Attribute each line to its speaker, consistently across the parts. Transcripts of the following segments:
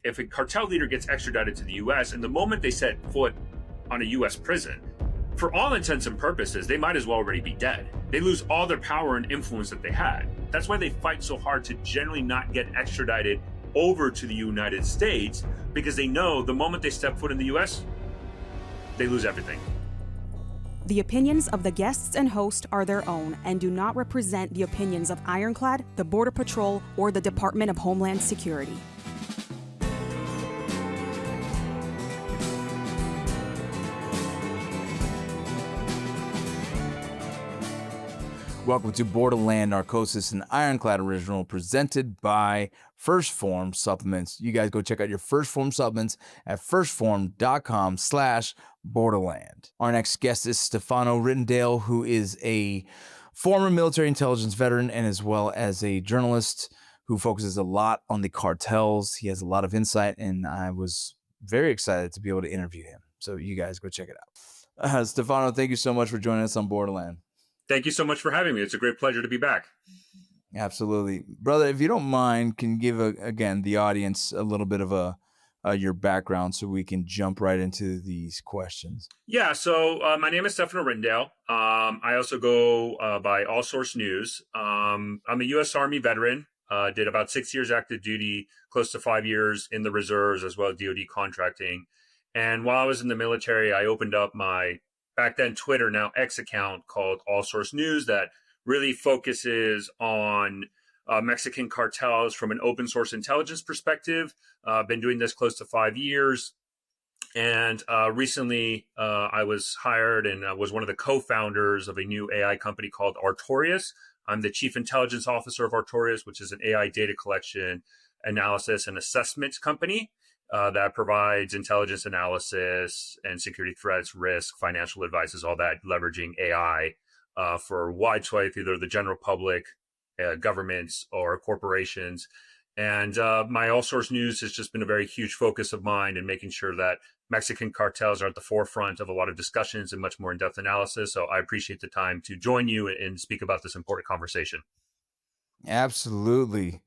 Speaker 1: if a cartel leader gets extradited to the U.S. and the moment they set foot on a U.S. prison, for all intents and purposes, they might as well already be dead. They lose all their power and influence that they had. That's why they fight so hard to generally not get extradited over to the United States, because they know the moment they step foot in the U.S., they lose everything.
Speaker 2: The opinions of the guests and host are their own and do not represent the opinions of Ironclad, the Border Patrol, or the Department of Homeland Security.
Speaker 3: Welcome to Borderland, Narcosis, an Ironclad original presented by Phorm Supplements. You guys go check out your Phorm supplements at phorm.com/Borderland. Our next guest is Stefano Ritondale, who is a former military intelligence veteran and as well as a journalist who focuses a lot on the cartels. He has a lot of insight, and I was very excited to be able to interview him. So you guys go check it out. Stefano, thank you so much for joining us on Borderland.
Speaker 1: Thank you so much for having me. It's a great pleasure to be back.
Speaker 3: Absolutely. Brother, if you don't mind, can you give, again, the audience a little bit of your background so we can jump right into these questions?
Speaker 1: Yeah, so my name is Stefano Ritondale. I also go by All Source News. I'm a U.S. Army veteran, did about 6 years active duty, close to 5 years in the reserves, as well as DoD contracting. And while I was in the military, I opened up my back then Twitter, now X account called All Source News that really focuses on Mexican cartels from an open source intelligence perspective. Been doing this close to 5 years. And recently I was hired and was one of the co-founders of a new AI company called Artorias. I'm the chief intelligence officer of Artorias, which is an AI data collection, analysis, and assessment company that provides intelligence analysis and security threats, risk, financial advices, all that, leveraging AI for a wide swath, either the general public, governments, or corporations. And my All Source News has just been a very huge focus of mine in making sure that Mexican cartels are at the forefront of a lot of discussions and much more in-depth analysis. So I appreciate the time to join you and speak about this important conversation.
Speaker 3: Absolutely.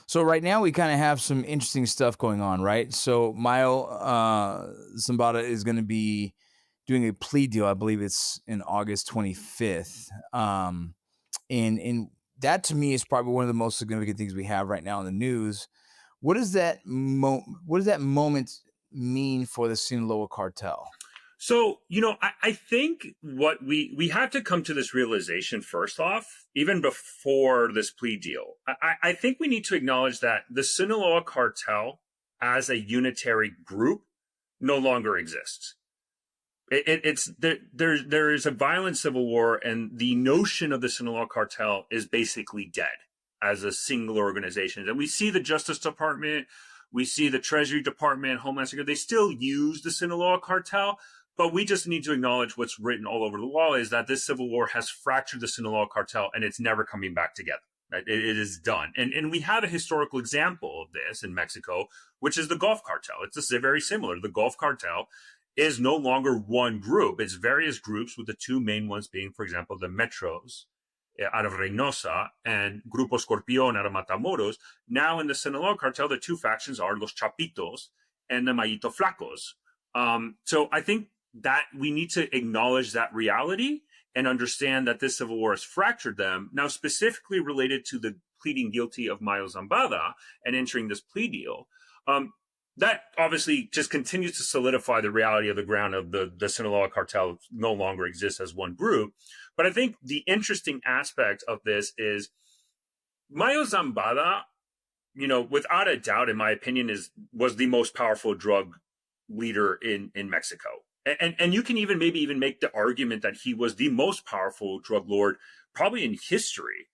Speaker 3: So right now we kind of have some interesting stuff going on, right? So Mayo Zambada is going to be doing a plea deal. I believe it's in August 25th. And that to me is probably one of the most significant things we have right now in the news. What does that moment mean for the Sinaloa cartel?
Speaker 1: So, I think what we have to come to this realization first off, even before this plea deal. I think we need to acknowledge that the Sinaloa cartel as a unitary group no longer exists. There is a violent civil war, and the notion of the Sinaloa cartel is basically dead as a single organization. And we see the Justice Department, we see the Treasury Department, Homeland Security, they still use the Sinaloa cartel. But we just need to acknowledge what's written all over the wall is that this civil war has fractured the Sinaloa cartel and it's never coming back together. Right? It is done. And we have a historical example of this in Mexico, which is the Gulf Cartel. It's very similar. The Gulf Cartel is no longer one group. It's various groups, with the two main ones being, for example, the Metros out of Reynosa and Grupo Escorpión out of Matamoros. Now in the Sinaloa cartel, the two factions are Los Chapitos and the Mayito Flacos. So I think that we need to acknowledge that reality and understand that this civil war has fractured them. Now, specifically related to the pleading guilty of Mayo Zambada and entering this plea deal, that obviously just continues to solidify the reality of the ground of the Sinaloa cartel no longer exists as one group. But I think the interesting aspect of this is Mayo Zambada, without a doubt, in my opinion, was the most powerful drug leader in Mexico. And you can even make the argument that he was the most powerful drug lord probably in history,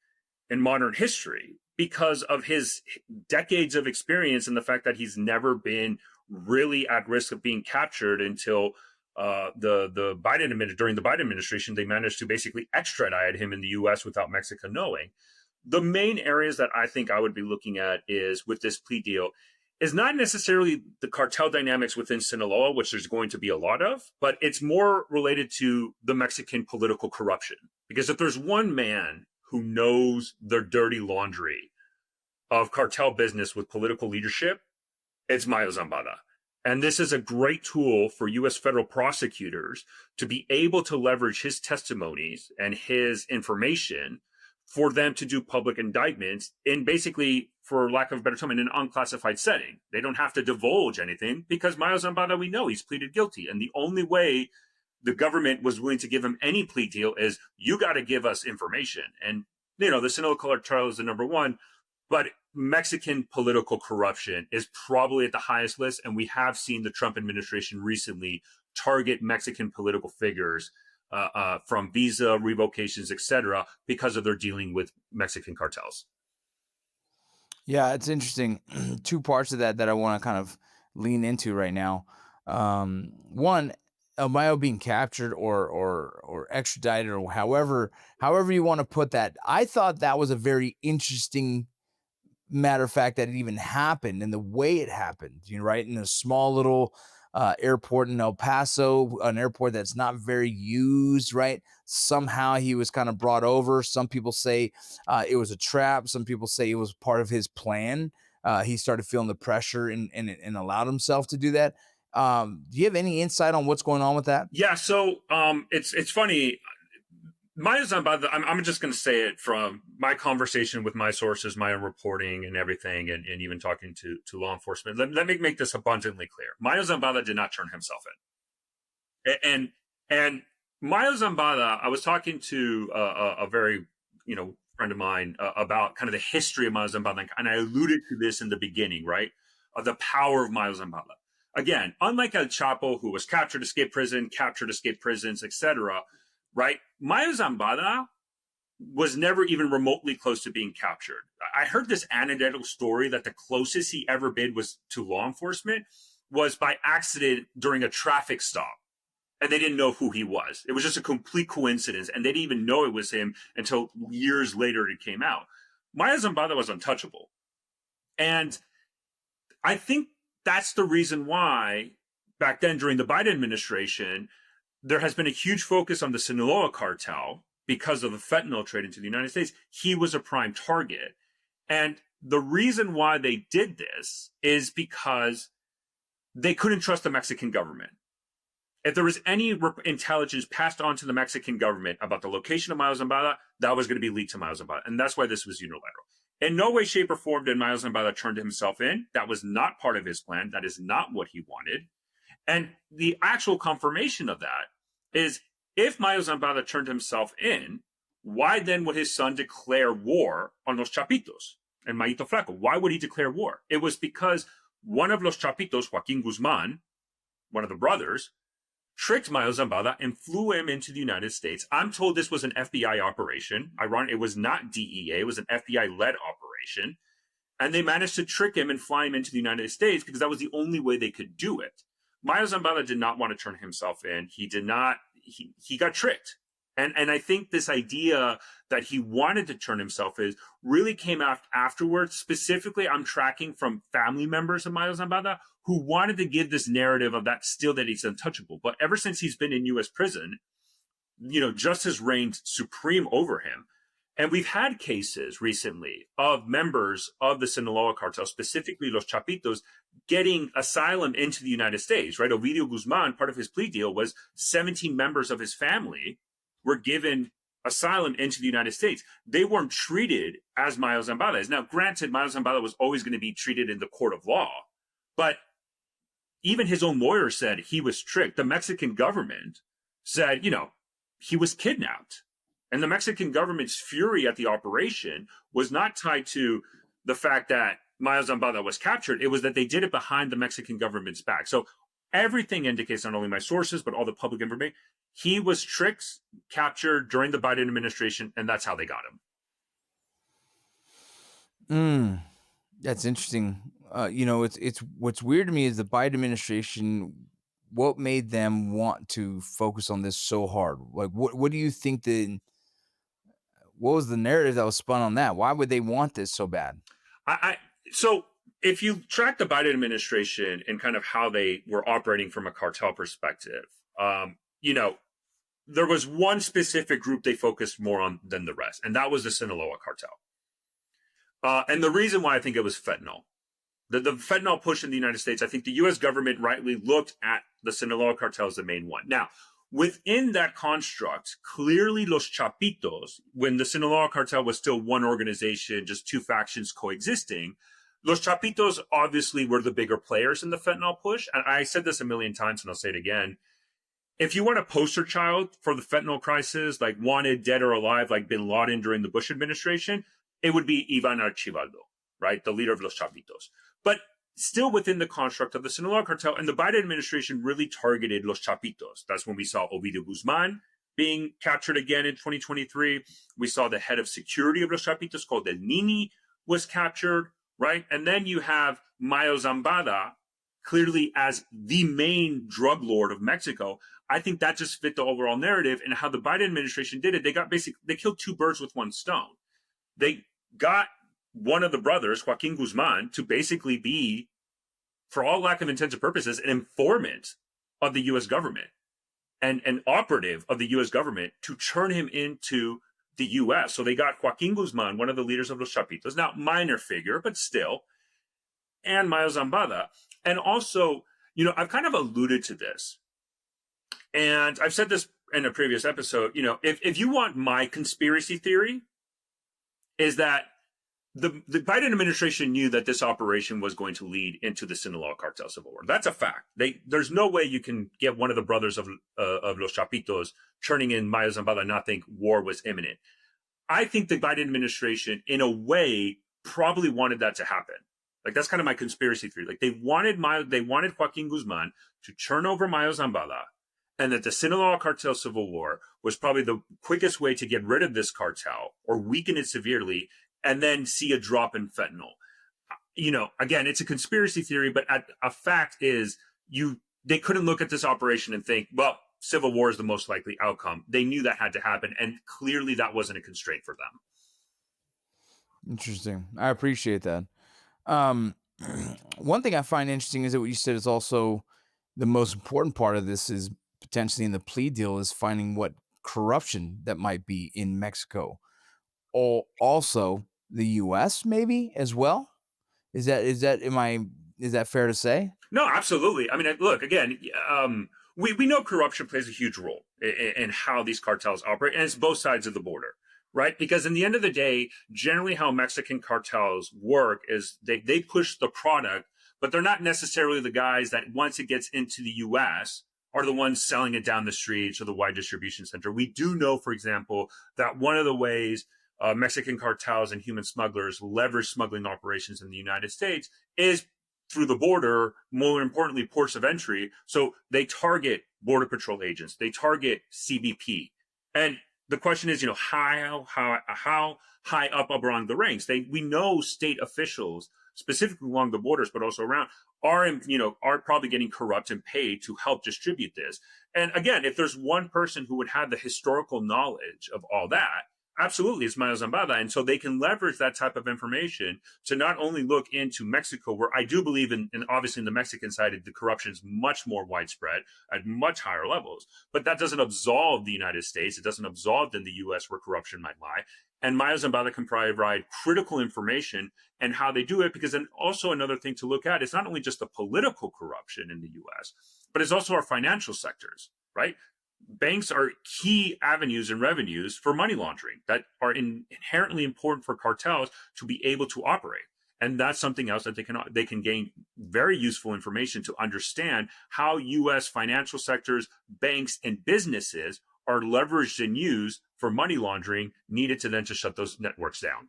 Speaker 1: in modern history, because of his decades of experience and the fact that he's never been really at risk of being captured until during the Biden administration, they managed to basically extradite him in the U.S. without Mexico knowing. The main areas that I think I would be looking at is with this plea deal is not necessarily the cartel dynamics within Sinaloa, which there's going to be a lot of, but it's more related to the Mexican political corruption. Because if there's one man who knows the dirty laundry of cartel business with political leadership, It's Mayo Zambada. And this is a great tool for U.S. federal prosecutors to be able to leverage his testimonies and his information for them to do public indictments in basically, for lack of a better term, in an unclassified setting. They don't have to divulge anything because Mayo Zambada, we know he's pleaded guilty. And the only way the government was willing to give him any plea deal is you got to give us information. And, the Sinaloa Cartel is the number one, but Mexican political corruption is probably at the highest list. And we have seen the Trump administration recently target Mexican political figures from visa revocations, etc., because of their dealing with Mexican cartels.
Speaker 3: Yeah, it's interesting. Two parts of that I want to kind of lean into right now. One, Mayo being captured or extradited, or however you want to put that. I thought that was a very interesting matter of fact that it even happened and the way it happened, right? In a small little airport in El Paso, an airport that's not very used, right? Somehow he was kind of brought over. Some people say it was a trap. Some people say it was part of his plan. He started feeling the pressure and allowed himself to do that. Do you have any insight on what's going on with that?
Speaker 1: Yeah, so it's funny. Mayo Zambada, I'm just going to say it from my conversation with my sources, my own reporting and everything, and even talking to law enforcement. Let me make this abundantly clear. Mayo Zambada did not turn himself in. And Mayo Zambada, I was talking to a very, friend of mine about kind of the history of Mayo Zambada, and I alluded to this in the beginning, right? Of the power of Mayo Zambada. Again, unlike El Chapo, who was captured, escaped prisons, etc., right? Mayo Zambada was never even remotely close to being captured. I heard this anecdotal story that the closest he ever been was to law enforcement was by accident during a traffic stop. And they didn't know who he was. It was just a complete coincidence. And they didn't even know it was him until years later it came out. Mayo Zambada was untouchable. And I think that's the reason why back then during the Biden administration, there has been a huge focus on the Sinaloa cartel because of the fentanyl trade into the United States. He was a prime target. And the reason why they did this is because they couldn't trust the Mexican government. If there was any intelligence passed on to the Mexican government about the location of Mayo Zambada, that was going to be leaked to Mayo Zambada. And that's why this was unilateral. In no way, shape, or form did Mayo Zambada turn himself in. That was not part of his plan. That is not what he wanted. And the actual confirmation of that is if Mayo Zambada turned himself in, why then would his son declare war on Los Chapitos and Mayito Flaco? Why would he declare war? It was because one of Los Chapitos, Joaquin Guzman, one of the brothers, tricked Mayo Zambada and flew him into the United States. I'm told this was an FBI operation. Ironic, it was not DEA. It was an FBI-led operation. And they managed to trick him and fly him into the United States because that was the only way they could do it. Mayo Zambada did not want to turn himself in. He got tricked. And I think this idea that he wanted to turn himself in really came out afterwards. Specifically, I'm tracking from family members of Mayo Zambada who wanted to give this narrative of that still that he's untouchable. But ever since he's been in U.S. prison, justice reigned supreme over him. And we've had cases recently of members of the Sinaloa cartel, specifically Los Chapitos, getting asylum into the United States, right? Ovidio Guzman, part of his plea deal was 17 members of his family were given asylum into the United States. They weren't treated as Mayo Zambada is. Now, granted, Mayo Zambada was always going to be treated in the court of law, but even his own lawyer said he was tricked. The Mexican government said, he was kidnapped. And the Mexican government's fury at the operation was not tied to the fact that Mayo Zambada was captured. It was that they did it behind the Mexican government's back. So everything indicates, not only my sources, but all the public information, he was tricked, captured during the Biden administration, and that's how they got him.
Speaker 3: That's interesting. It's what's weird to me is the Biden administration, what made them want to focus on this so hard? Like, what do you think what was the narrative that was spun on that? Why would they want this so bad?
Speaker 1: So if you track the Biden administration and kind of how they were operating from a cartel perspective, there was one specific group they focused more on than the rest, and that was the Sinaloa cartel. And the reason why I think it was fentanyl. the fentanyl push in the United States, I think the U.S. government rightly looked at the Sinaloa cartel as the main one. Now, within that construct, clearly Los Chapitos, when the Sinaloa cartel was still one organization, just two factions coexisting, Los Chapitos obviously were the bigger players in the fentanyl push. And I said this a million times, and I'll say it again. If you want a poster child for the fentanyl crisis, like wanted, dead or alive, like bin Laden during the Bush administration, it would be Ivan Archibaldo, right? The leader of Los Chapitos. But still within the construct of the Sinaloa cartel, and the Biden administration really targeted Los Chapitos. That's when we saw Ovidio Guzman being captured again in 2023. We saw the head of security of Los Chapitos, called El Nini, was captured, right? And then you have Mayo Zambada, clearly as the main drug lord of Mexico. I think that just fit the overall narrative, and how the Biden administration did it. They killed two birds with one stone. They got one of the brothers, Joaquin Guzman, to basically be, for all lack of intents and purposes, an informant of the U.S. government and an operative of the U.S. government, to turn him into the U.S. So they got Joaquin Guzman, one of the leaders of Los Chapitos, now minor figure, but still, and Mayo Zambada. And also, I've kind of alluded to this, and I've said this in a previous episode, if you want my conspiracy theory, is that the Biden administration knew that this operation was going to lead into the Sinaloa cartel civil war. That's a fact. There's no way you can get one of the brothers of Los Chapitos turning in Mayo Zambada and not think war was imminent. I think the Biden administration, in a way, probably wanted that to happen. Like, that's kind of my conspiracy theory. Like, they wanted Joaquin Guzman to turn over Mayo Zambada, and that the Sinaloa cartel civil war was probably the quickest way to get rid of this cartel or weaken it severely, and then see a drop in fentanyl. Again, it's a conspiracy theory, but a fact is they couldn't look at this operation and think, well, civil war is the most likely outcome. They knew that had to happen, and clearly that wasn't a constraint for them.
Speaker 3: Interesting. I appreciate that. One thing I find interesting is that what you said is also the most important part of this is potentially in the plea deal is finding what corruption that might be in Mexico, or also the U.S. maybe as well. Is that fair to say?
Speaker 1: No, absolutely. I mean, look, again, we know corruption plays a huge role in how these cartels operate, and it's both sides of the border, right? Because in the end of the day, generally how Mexican cartels work is they push the product, but they're not necessarily the guys that, once it gets into the U.S., are the ones selling it down the streets or the wide distribution center. We do know, for example, that one of the ways Mexican cartels and human smugglers leverage smuggling operations in the United States is through the border, more importantly, ports of entry. So they target Border Patrol agents, they target CBP. And the question is, how high up along the ranks? We know state officials, specifically along the borders, but also around, are probably getting corrupt and paid to help distribute this. And again, if there's one person who would have the historical knowledge of all that, absolutely, it's Mayo Zambada. And so they can leverage that type of information to not only look into Mexico, where I do believe in obviously in the Mexican side, the corruption is much more widespread at much higher levels. But that doesn't absolve the United States. It doesn't absolve in the U.S. where corruption might lie. And Mayo Zambada can provide critical information and how they do it, because then also another thing to look at is not only just the political corruption in the U.S., but it's also our financial sectors, right? Banks are key avenues and revenues for money laundering that are inherently important for cartels to be able to operate. And that's something else that they can gain very useful information to understand how U.S. financial sectors, banks, and businesses are leveraged and used for money laundering, needed to then to shut those networks down.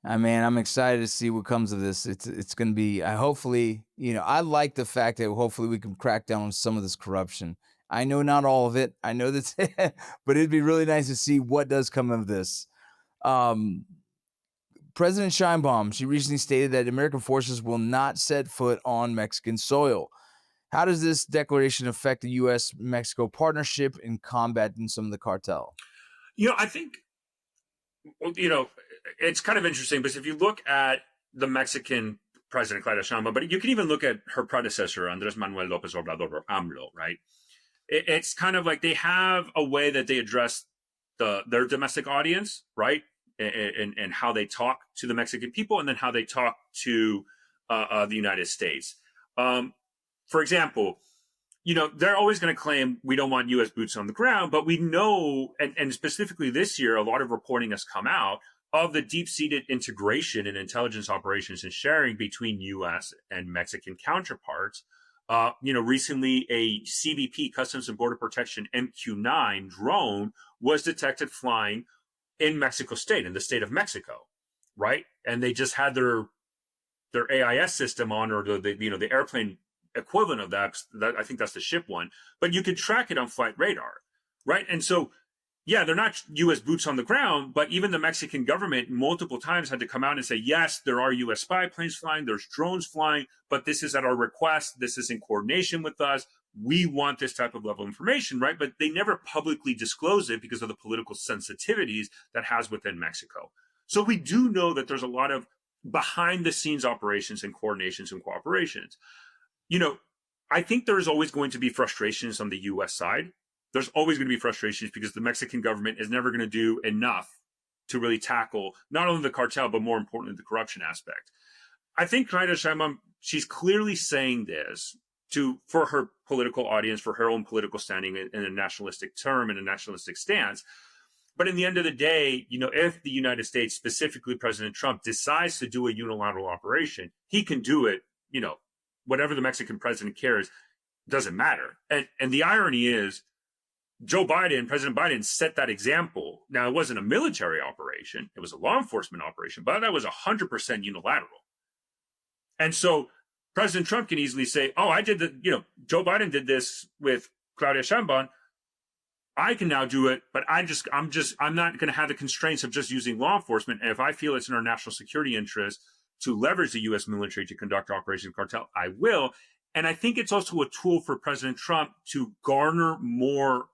Speaker 3: I'm excited to see what comes of this. It's going to be, hopefully, I like the fact that hopefully we can crack down on some of this corruption. I know not all of it. I know that, but it'd be really nice to see what does come of this. President Sheinbaum, she recently stated that American forces will not set foot on Mexican soil. How does this declaration affect the U.S.-Mexico partnership in combating some of the cartel?
Speaker 1: I think, it's kind of interesting because if you look at the Mexican president, Claudia Sheinbaum, but you can even look at her predecessor, Andrés Manuel López Obrador, or AMLO, right? It's kind of like they have a way that they address their domestic audience, right? and how they talk to the Mexican people, and then how they talk to the United States. For example, they're always going to claim we don't want U.S. boots on the ground, but we know, and specifically this year, a lot of reporting has come out of the deep-seated integration in intelligence operations and sharing between U.S. and Mexican counterparts. Recently a CBP, Customs and Border Protection MQ-9 drone was detected flying in Mexico State, in the state of Mexico, right? And they just had their AIS system on, or the airplane equivalent of that. I think that's the ship one, but you could track it on flight radar, right? And so, yeah, they're not U.S. boots on the ground, but even the Mexican government multiple times had to come out and say, yes, there are U.S. spy planes flying, there's drones flying, but this is at our request. This is in coordination with us. We want this type of level of information, right? But they never publicly disclose it because of the political sensitivities that has within Mexico. So we do know that there's a lot of behind the scenes operations and coordinations and cooperations. I think there's always going to be frustrations on the U.S. side. There's always going to be frustrations because the Mexican government is never going to do enough to really tackle not only the cartel, but more importantly, the corruption aspect. I think Claudia Sheinbaum, she's clearly saying this for her political audience, for her own political standing in a nationalistic term and a nationalistic stance. But in the end of the day, if the United States, specifically President Trump, decides to do a unilateral operation, he can do it, whatever the Mexican president cares, doesn't matter. And the irony is, President Biden set that example. Now, it wasn't a military operation. It was a law enforcement operation, but that was 100% unilateral. And so President Trump can easily say, Joe Biden did this with Claudia Sheinbaum. I can now do it, but I'm not going to have the constraints of just using law enforcement. And if I feel it's in our national security interest to leverage the U.S. military to conduct Operation Cartel, I will. And I think it's also a tool for President Trump to garner more,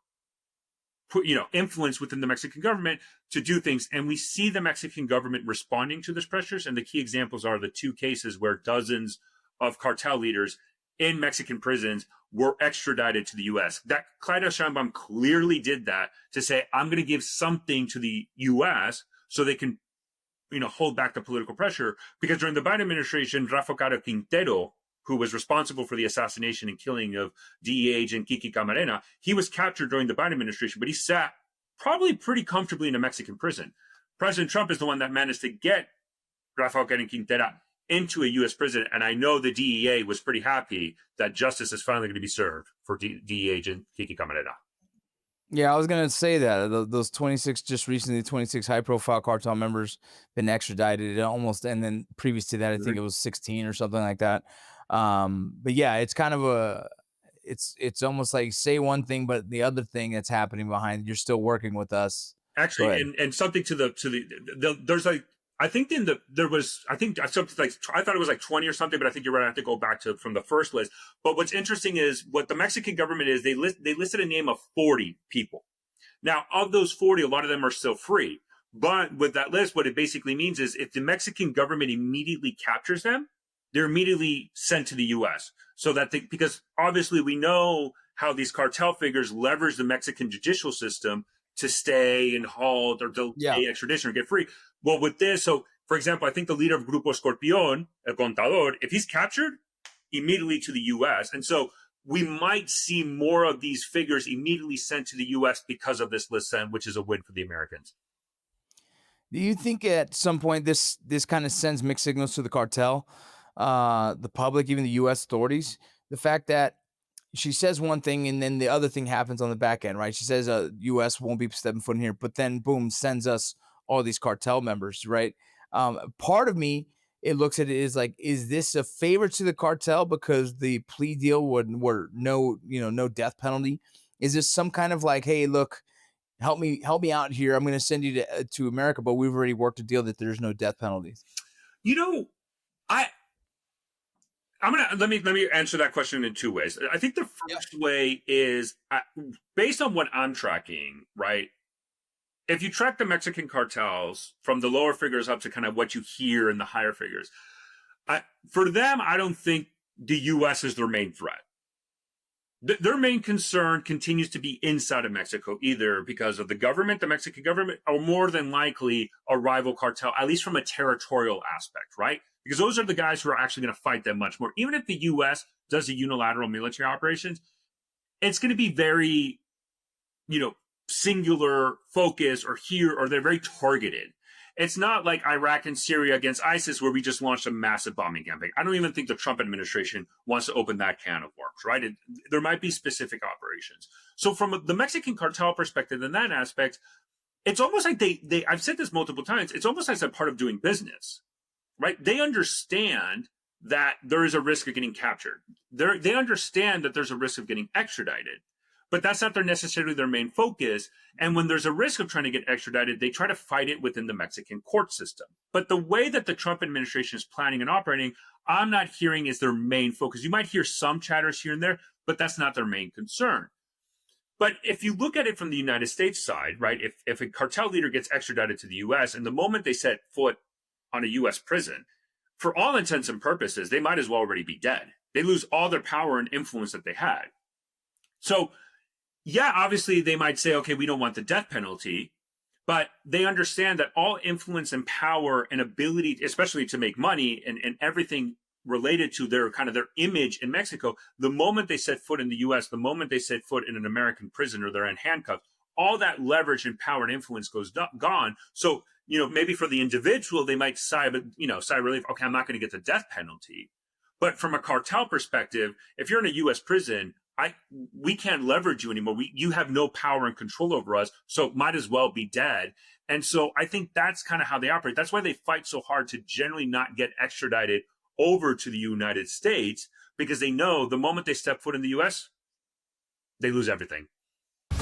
Speaker 1: influence within the Mexican government to do things. And we see the Mexican government responding to these pressures. And the key examples are the two cases where dozens of cartel leaders in Mexican prisons were extradited to the U.S. That Claudia Sheinbaum clearly did that to say, I'm going to give something to the U.S. so they can hold back the political pressure. Because during the Biden administration, Rafael Caro Quintero, who was responsible for the assassination and killing of DEA agent Kiki Camarena, he was captured during the Biden administration, but he sat probably pretty comfortably in a Mexican prison. President Trump is the one that managed to get Rafael Caro Quintero into a U.S. prison, and I know the DEA was pretty happy that justice is finally going to be served for DEA agent Kiki Camarena.
Speaker 3: Yeah, I was going to say that. Those 26 high-profile cartel members been extradited almost, and then previous to that, I think it was 16 or something like that. But yeah, it's kind of it's almost like say one thing, but the other thing that's happening behind, you're still working with us.
Speaker 1: Actually, and something to the there's like, I think I think something like, I thought it was like 20 or something, but I think you're right. I have to go back from the first list. But what's interesting is what the Mexican government is, they listed a name of 40 people. Now, of those 40, a lot of them are still free. But with that list, what it basically means is if the Mexican government immediately captures them, they're immediately sent to the U.S. So that because obviously we know how these cartel figures leverage the Mexican judicial system to stay and halt or delay extradition or get free. Well, with this, so for example, I think the leader of Grupo Escorpión, El Contador, if he's captured, immediately to the U.S. And so we might see more of these figures immediately sent to the U.S. because of this list send, which is a win for the Americans.
Speaker 3: Do you think at some point this kind of sends mixed signals to the cartel, the public, even the U.S. authorities? The fact that she says one thing and then the other thing happens on the back end, right? She says U.S. won't be stepping foot in here, but then boom, sends us all these cartel members, right? Part of me, it looks at it is like, is this a favor to the cartel because the plea deal were no death penalty? Is this some kind of like, hey, look, help me out here. I'm going to send you to America, but we've already worked a deal that there's no death penalties.
Speaker 1: Let me answer that question in two ways. I think the first way is based on what I'm tracking, right? If you track the Mexican cartels from the lower figures up to kind of what you hear in the higher figures, for them, I don't think the U.S. is their main threat. Their main concern continues to be inside of Mexico, either because of the government, the Mexican government, or more than likely a rival cartel, at least from a territorial aspect, right? Because those are the guys who are actually going to fight them much more. Even if the U.S. does a unilateral military operations, it's going to be very, singular focus or they're very targeted. It's not like Iraq and Syria against ISIS where we just launched a massive bombing campaign. I don't even think the Trump administration wants to open that can of worms, right? There might be specific operations. So from the Mexican cartel perspective in that aspect, it's almost like they I've said this multiple times, it's almost like a part of doing business, right? They understand that there is a risk of getting captured. They understand that there's a risk of getting extradited. But that's not necessarily their main focus. And when there's a risk of trying to get extradited, they try to fight it within the Mexican court system. But the way that the Trump administration is planning and operating, I'm not hearing is their main focus. You might hear some chatters here and there, but that's not their main concern. But if you look at it from the United States side, right, if a cartel leader gets extradited to the U.S. and the moment they set foot on a U.S. prison, for all intents and purposes, they might as well already be dead. They lose all their power and influence that they had. So, yeah, obviously they might say, okay, we don't want the death penalty, but they understand that all influence and power and ability, especially to make money and everything related to their kind of their image in Mexico, the moment they set foot in the U.S., the moment they set foot in an American prison or they're in handcuffs, all that leverage and power and influence goes gone. So, maybe for the individual, they might sigh relief. Okay, I'm not going to get the death penalty. But from a cartel perspective, if you're in a U.S. prison, we can't leverage you anymore. You have no power and control over us, so might as well be dead. And so I think that's kind of how they operate. That's why they fight so hard to generally not get extradited over to the United States, because they know the moment they step foot in the U.S., they lose everything.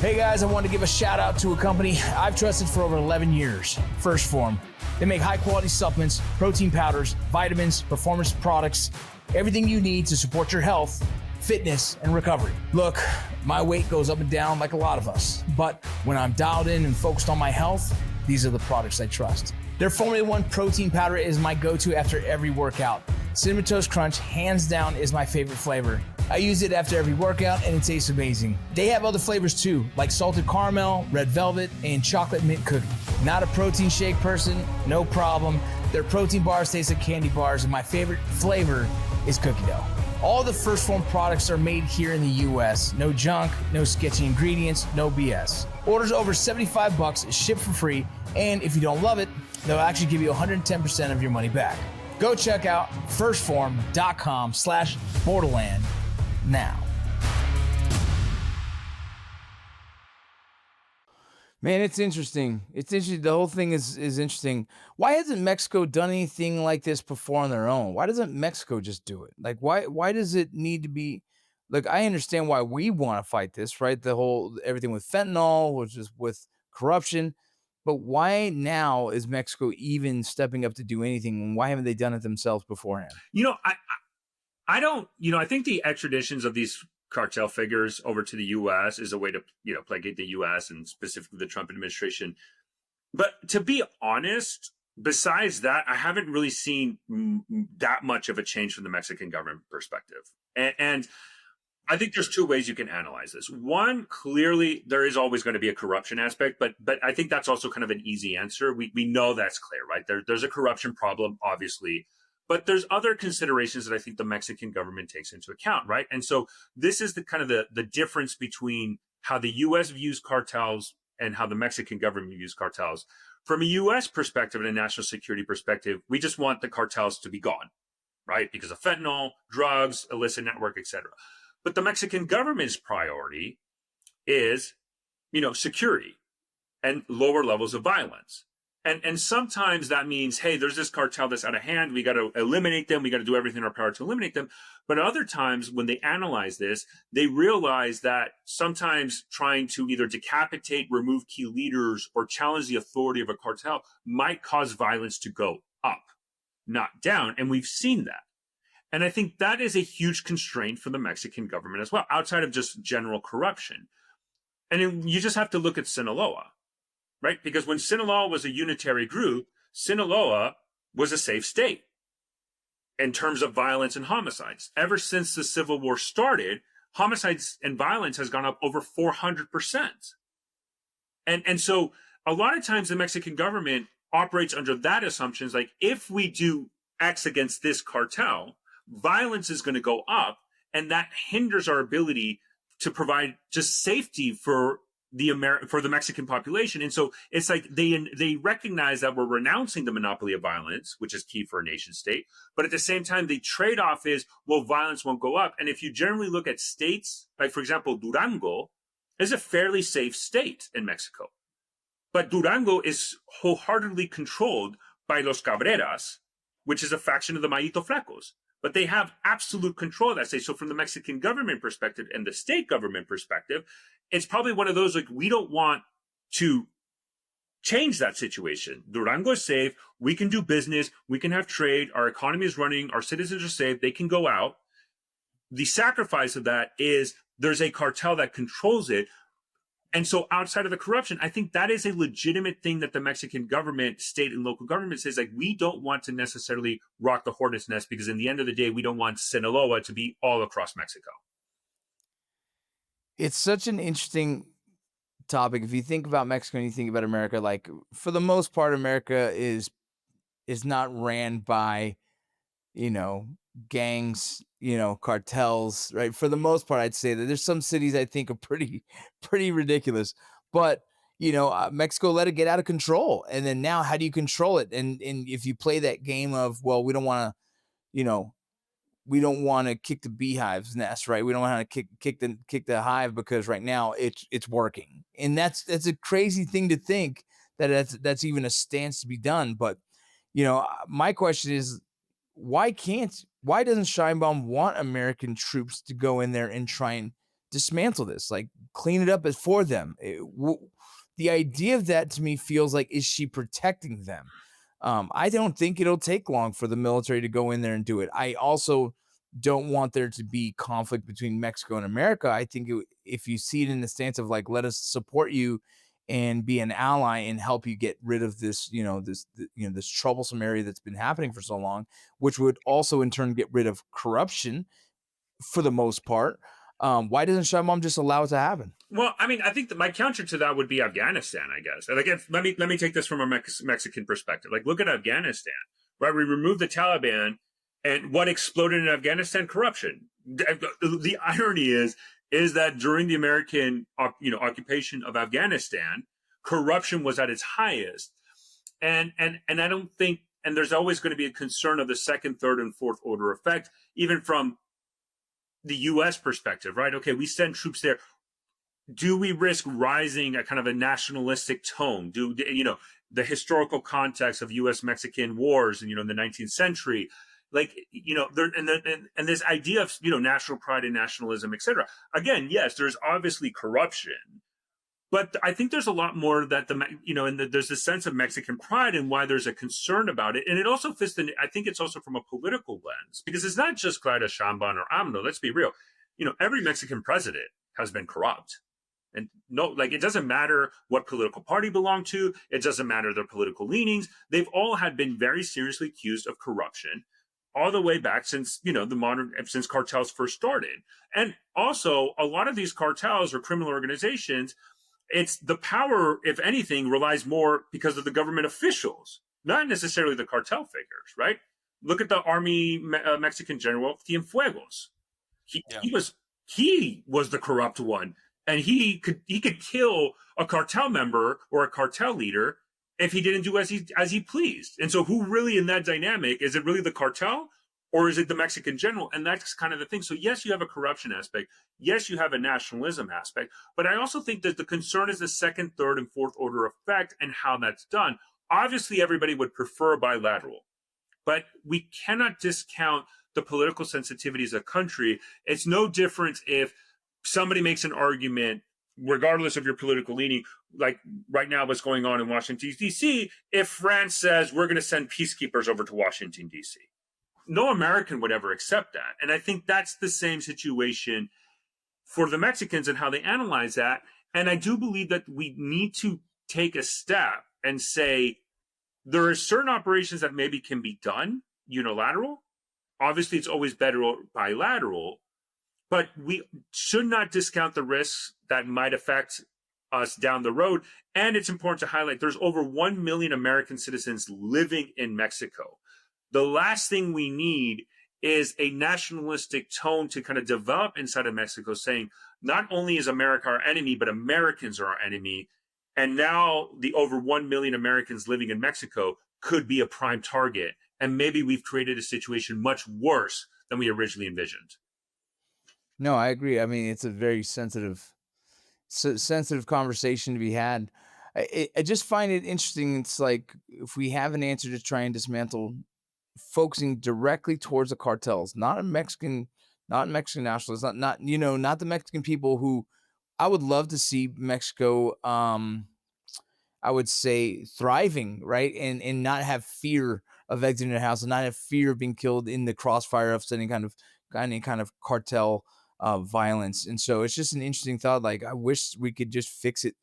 Speaker 3: Hey guys, I want to give a shout out to a company I've trusted for over 11 years, Phorm. They make high quality supplements, protein powders, vitamins, performance products, everything you need to support your health, fitness, and recovery. Look, my weight goes up and down like a lot of us, but when I'm dialed in and focused on my health, these are the products I trust. Their Formula 1 protein powder is my go-to after every workout. Cinnamon Toast Crunch, hands down, is my favorite flavor. I use it after every workout and it tastes amazing. They have other flavors too, like salted caramel, red velvet, and chocolate mint cookie. Not a protein shake person? No problem. Their protein bars taste like candy bars, and my favorite flavor is cookie dough. All the Phorm products are made here in the U.S. No junk, no sketchy ingredients, no BS. Orders over $75 is shipped for free, and if you don't love it, they'll actually give you 110% of your money back. Go check out firstform.com/Borderland now. Man, it's interesting. It's interesting. The whole thing is interesting. Why hasn't Mexico done anything like this before on their own? Why doesn't Mexico just do it? Like, why does it need to be? Like, I understand why we want to fight this, right? Everything with fentanyl, which is with corruption. But why now is Mexico even stepping up to do anything? And why haven't they done it themselves beforehand?
Speaker 1: I don't, I think the extraditions of these cartel figures over to the U.S. is a way to, placate the U.S. and specifically the Trump administration. But to be honest, besides that, I haven't really seen that much of a change from the Mexican government perspective. And I think there's two ways you can analyze this. One, clearly there is always going to be a corruption aspect, but I think that's also kind of an easy answer. We know that's clear, right? There's a corruption problem, obviously. But there's other considerations that I think the Mexican government takes into account, right? And so this is the kind of the difference between how the U.S. views cartels and how the Mexican government views cartels. From a U.S. perspective and a national security perspective, we just want the cartels to be gone, right? Because of fentanyl, drugs, illicit network, etc. But the Mexican government's priority is, security and lower levels of violence. And sometimes that means, hey, there's this cartel that's out of hand. We got to eliminate them. We got to do everything in our power to eliminate them. But other times when they analyze this, they realize that sometimes trying to either decapitate, remove key leaders, or challenge the authority of a cartel might cause violence to go up, not down. And we've seen that. And I think that is a huge constraint for the Mexican government as well, outside of just general corruption. And you just have to look at Sinaloa. Right? Because when Sinaloa was a unitary group, Sinaloa was a safe state in terms of violence and homicides. Ever since the Civil War started, homicides and violence has gone up over 400%. And so a lot of times the Mexican government operates under that assumptions, like if we do X against this cartel, violence is going to go up, and that hinders our ability to provide just safety for the Mexican population. And so it's like they recognize that we're renouncing the monopoly of violence, which is key for a nation state. But at the same time, the trade-off is, well, violence won't go up. And if you generally look at states, like for example, Durango is a fairly safe state in Mexico. But Durango is wholeheartedly controlled by Los Cabreras, which is a faction of the Mayito Flacos. But they have absolute control of that state. So from the Mexican government perspective and the state government perspective, it's probably one of those, like, we don't want to change that situation. Durango is safe. We can do business. We can have trade. Our economy is running. Our citizens are safe. They can go out. The sacrifice of that is there's a cartel that controls it. And so outside of the corruption, I think that is a legitimate thing that the Mexican government, state and local government says, like, we don't want to necessarily rock the hornet's nest, because in the end of the day, we don't want Sinaloa to be all across Mexico.
Speaker 3: It's such an interesting topic. If you think about Mexico and you think about America, like, for the most part, America is not ran by, gangs, cartels, right? For the most part, I'd say that there's some cities I think are pretty ridiculous, but Mexico let it get out of control. And then now, how do you control it? And if you play that game of, well, we don't want to kick the beehive's nest, right? We don't want to kick the hive, because right now it's working. And that's a crazy thing to think that's even a stance to be done. But my question is, why doesn't Sheinbaum want American troops to go in there and try and dismantle this, like clean it up for them? The idea of that to me feels like, is she protecting them? I don't think it'll take long for the military to go in there and do it. I also don't want there to be conflict between Mexico and America. I think if you see it in the stance of, like, let us support you and be an ally and help you get rid of this, this troublesome area that's been happening for so long, which would also in turn get rid of corruption for the most part. Why doesn't Sheinbaum just allow it to happen?
Speaker 1: Well, I mean, I think that my counter to that would be Afghanistan, I guess. Like, let me take this from a Mexican perspective. Like, look at Afghanistan, right? We removed the Taliban, and what exploded in Afghanistan? Corruption. The irony is that during the American, occupation of Afghanistan, corruption was at its highest. And I don't think, and there's always going to be a concern of the second, third, and fourth order effect, even from the U.S. perspective, right? Okay, we send troops there. Do we risk rising a kind of a nationalistic tone? The historical context of U.S.-Mexican wars, in the 19th century, like, and this idea of, national pride and nationalism, et cetera. Again, yes, there's obviously corruption, but I think there's a lot more that there's a sense of Mexican pride and why there's a concern about it. And it also fits I think it's also from a political lens, because it's not just Claudia Sheinbaum or AMLO. Let's be real. Every Mexican president has been corrupt. And it doesn't matter what political party belong to. It doesn't matter their political leanings. They've all been very seriously accused of corruption all the way back since, since cartels first started. And also, a lot of these cartels or criminal organizations, it's the power, if anything, relies more because of the government officials, not necessarily the cartel figures, right? Look at the Army Mexican General Cienfuegos. He was the corrupt one, and he could kill a cartel member or a cartel leader if he didn't do as he pleased. And so who really in that dynamic, is it really the cartel or is it the Mexican general? And that's kind of the thing. So yes, you have a corruption aspect. Yes, you have a nationalism aspect. But I also think that the concern is the second, third, and fourth order effect and how that's done. Obviously, everybody would prefer bilateral, but we cannot discount the political sensitivities of a country. It's no different if somebody makes an argument, regardless of your political leaning, like right now what's going on in Washington, D.C., if France says we're going to send peacekeepers over to Washington, D.C. No American would ever accept that. And I think that's the same situation for the Mexicans and how they analyze that. And I do believe that we need to take a step and say there are certain operations that maybe can be done unilateral. Obviously, it's always better bilateral. but we should not discount the risks that might affect us down the road. And it's important to highlight there's over 1 million American citizens living in Mexico. The last thing we need is a nationalistic tone to kind of develop inside of Mexico, saying not only is America our enemy, but Americans are our enemy. And now the over 1 million Americans living in Mexico could be a prime target. And maybe we've created a situation much worse than we originally envisioned.
Speaker 3: No, I agree. I mean, it's a very sensitive conversation to be had. I just find it interesting. It's like if we have an answer to try and dismantle, focusing directly towards the cartels, not Mexican nationalists, not the Mexican people who I would love to see Mexico, I would say thriving, right? And not have fear of exiting their house and not have fear of being killed in the crossfire of any kind of cartel violence. And so it's just an interesting thought. Like, I wish we could just fix it,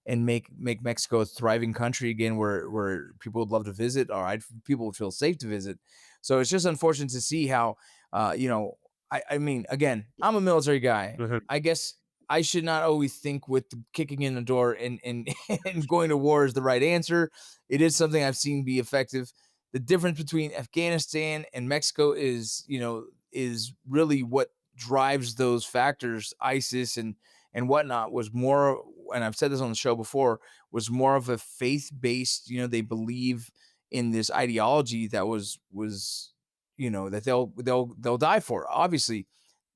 Speaker 3: and make Mexico a thriving country again, where people would love to visit, or people would feel safe to visit. So it's just unfortunate to see how, I mean, again, I'm a military guy.
Speaker 1: Mm-hmm.
Speaker 3: I guess I should not always think with kicking in the door and and going to war is the right answer. It is something I've seen be effective. The difference between Afghanistan and Mexico is really what drives those factors. ISIS and whatnot was more, and I've said this on the show before, was more of a faith-based, they believe in this ideology that was that they'll die for. Obviously,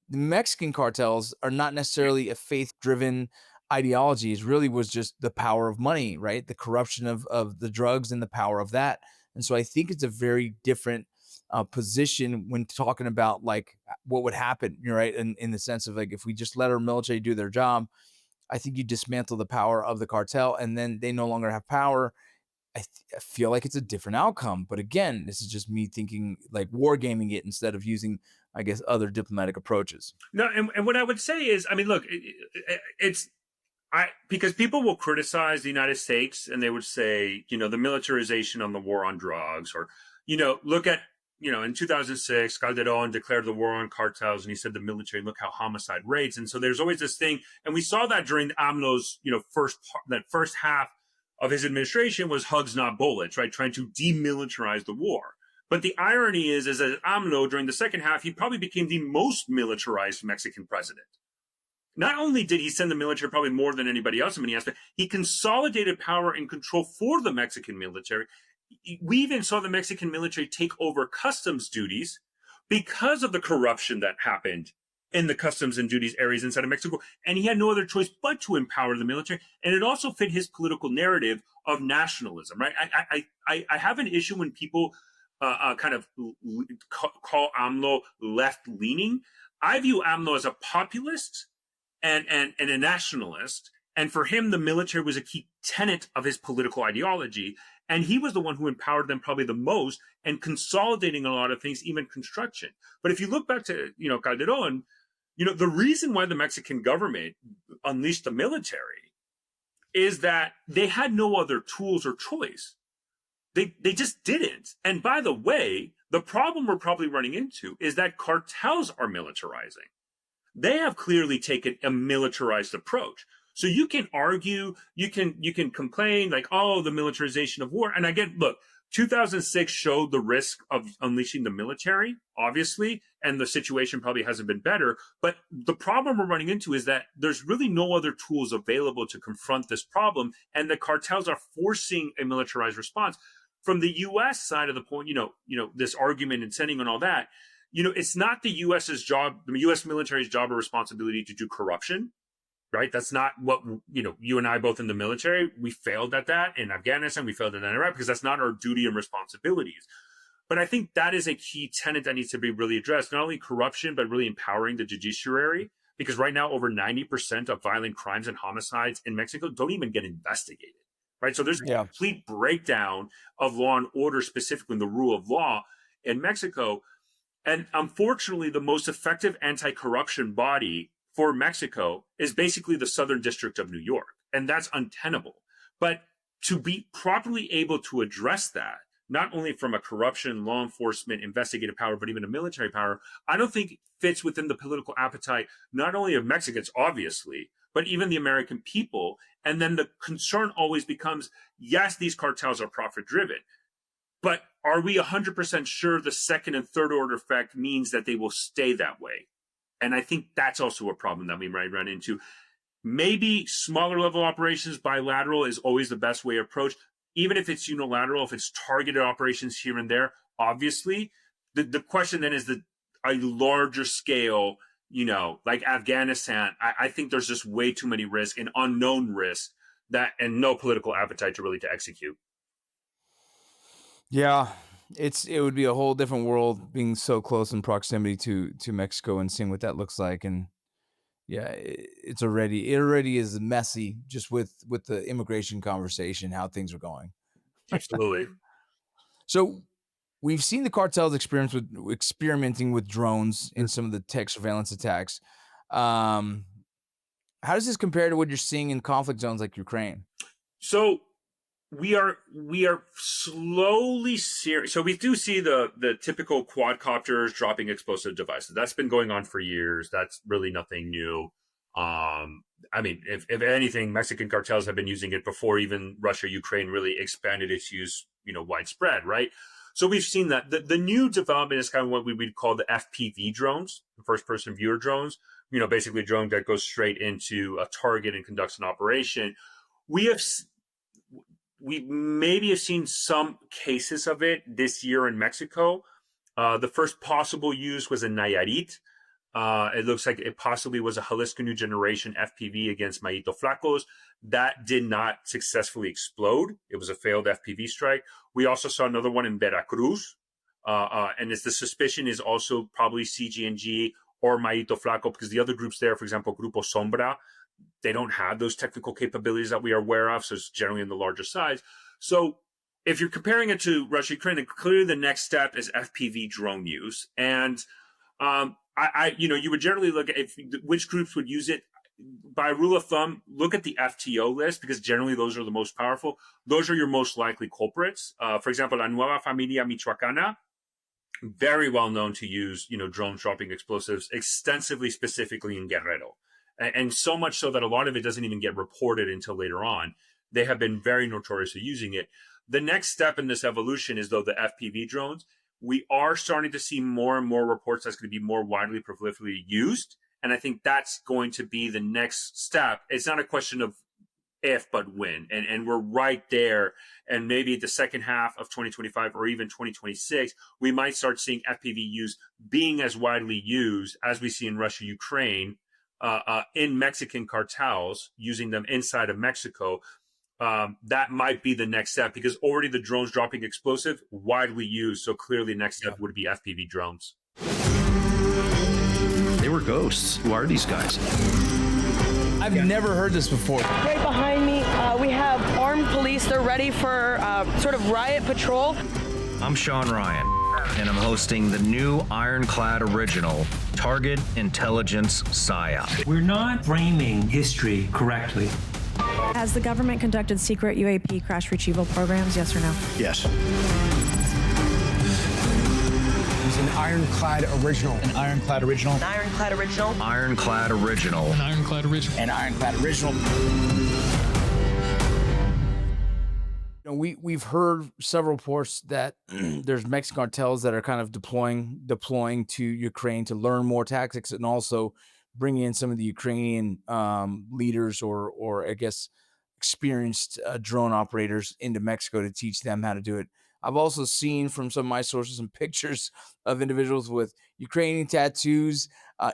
Speaker 3: the Mexican cartels are not necessarily a faith-driven ideology. It really was just the power of money, right? The corruption of the drugs and the power of that. And so I think it's a very different position when talking about like what would happen, right? In the sense of like, if we just let our military do their job, I think you dismantle the power of the cartel and then they no longer have power. I feel like it's a different outcome. But again, this is just me thinking like wargaming it instead of using, I guess, other diplomatic approaches.
Speaker 1: No, and what I would say is, I mean, look, because people will criticize the United States and they would say, the militarization on the war on drugs, or, look at, in 2006, Calderon declared the war on cartels and he said the military, look how homicide rates. And so there's always this thing. And we saw that during AMLO's, first half of his administration was hugs, not bullets, right? Trying to demilitarize the war. But the irony is that AMLO, during the second half, he probably became the most militarized Mexican president. Not only did he send the military probably more than anybody else in many aspects, he consolidated power and control for the Mexican military. We even saw the Mexican military take over customs duties because of the corruption that happened in the customs and duties areas inside of Mexico. And he had no other choice but to empower the military. And it also fit his political narrative of nationalism, right? I have an issue when people kind of call AMLO left-leaning. I view AMLO as a populist and a nationalist. And for him, the military was a key tenet of his political ideology. And he was the one who empowered them probably the most and consolidating a lot of things, even construction. But if you look back to, Calderon, the reason why the Mexican government unleashed the military is that they had no other tools or choice. They just didn't. And by the way, the problem we're probably running into is that cartels are militarizing. They have clearly taken a militarized approach. So you can argue, you can complain like, oh, the militarization of war. And again, look, 2006 showed the risk of unleashing the military, obviously, and the situation probably hasn't been better. But the problem we're running into is that there's really no other tools available to confront this problem. And the cartels are forcing a militarized response. From the U.S. side of the point, this argument and sending and all that, it's not the U.S.'s job, the U.S. military's job or responsibility to do corruption, right? That's not what, you and I both in the military, we failed at that in Afghanistan, we failed at that in Iraq, because that's not our duty and responsibilities. But I think that is a key tenet that needs to be really addressed, not only corruption, but really empowering the judiciary, because right now over 90% of violent crimes and homicides in Mexico don't even get investigated. Right. So there's a complete breakdown of law and order, specifically in the rule of law in Mexico. And unfortunately, the most effective anti-corruption body for Mexico is basically the Southern District of New York. And that's untenable. But to be properly able to address that, not only from a corruption, law enforcement, investigative power, but even a military power, I don't think fits within the political appetite, not only of Mexicans, obviously, but even the American people. And then the concern always becomes, yes, these cartels are profit driven, but are we 100% sure the second and third order effect means that they will stay that way? And I think that's also a problem that we might run into. Maybe smaller level operations, bilateral, is always the best way to approach. Even if it's unilateral, if it's targeted operations here and there, obviously, the question then is a larger scale, like Afghanistan. I think there's just way too many risks and unknown risks and no political appetite to execute.
Speaker 3: Yeah, it would be a whole different world being so close in proximity to Mexico and seeing what that looks like. And yeah, it already is messy just with the immigration conversation, how things are going.
Speaker 1: Absolutely.
Speaker 3: So we've seen the cartels experimenting with drones in some of the tech surveillance attacks. How does this compare to what you're seeing in conflict zones like Ukraine?
Speaker 1: So we are slowly serious. So we do see the typical quadcopters dropping explosive devices. That's been going on for years. That's really nothing new. I mean, if anything, Mexican cartels have been using it before even Russia, Ukraine really expanded its use, widespread, right? So we've seen that. The new development is kind of what we would call the FPV drones, the first person viewer drones, basically a drone that goes straight into a target and conducts an operation. We maybe have seen some cases of it this year in Mexico. The first possible use was in Nayarit. It looks like it possibly was a Jalisco New Generation FPV against Mayito Flacos. That did not successfully explode. It was a failed FPV strike. We also saw another one in Veracruz. And the suspicion is also probably CG&G or Mayito Flaco, because the other groups there, for example, Grupo Sombra, they don't have those technical capabilities that we are aware of, so it's generally in the larger size. So if you're comparing it to Russia, Ukraine, then clearly the next step is FPV drone use. And you would generally look at which groups would use it. By rule of thumb, look at the FTO list, because generally those are the most powerful. Those are your most likely culprits. For example, La Nueva Familia Michoacana, very well known to use, drones dropping explosives extensively, specifically in Guerrero. And so much so that a lot of it doesn't even get reported until later on. They have been very notorious for using it. The next step in this evolution is, though, the FPV drones. We are starting to see more and more reports that's going to be more widely, prolifically used. And I think that's going to be the next step. It's not a question of if, but when. And we're right there. And maybe the second half of 2025 or even 2026, we might start seeing FPV use being as widely used as we see in Russia, Ukraine, in Mexican cartels, using them inside of Mexico. That might be the next step, because already the drones dropping explosive, widely used. So clearly the next step would be FPV drones.
Speaker 4: They were ghosts. Who are these guys?
Speaker 3: I've never heard this before.
Speaker 5: Right behind me, we have armed police. They're ready for sort of riot patrol.
Speaker 4: I'm Sean Ryan, and I'm hosting the new Ironclad original, Target Intelligence PSYOP.
Speaker 6: We're not framing history correctly.
Speaker 7: Has the government conducted secret UAP crash retrieval programs, yes or no?
Speaker 4: Yes.
Speaker 8: It's an Ironclad original.
Speaker 9: An Ironclad original.
Speaker 5: An Ironclad original.
Speaker 4: Ironclad original.
Speaker 9: An Ironclad original.
Speaker 8: An Ironclad original.
Speaker 3: We've heard several reports that there's Mexican cartels that are kind of deploying to Ukraine to learn more tactics, and also bring in some of the Ukrainian leaders or I guess experienced drone operators into Mexico to teach them how to do it. I've also seen from some of my sources some pictures of individuals with Ukrainian tattoos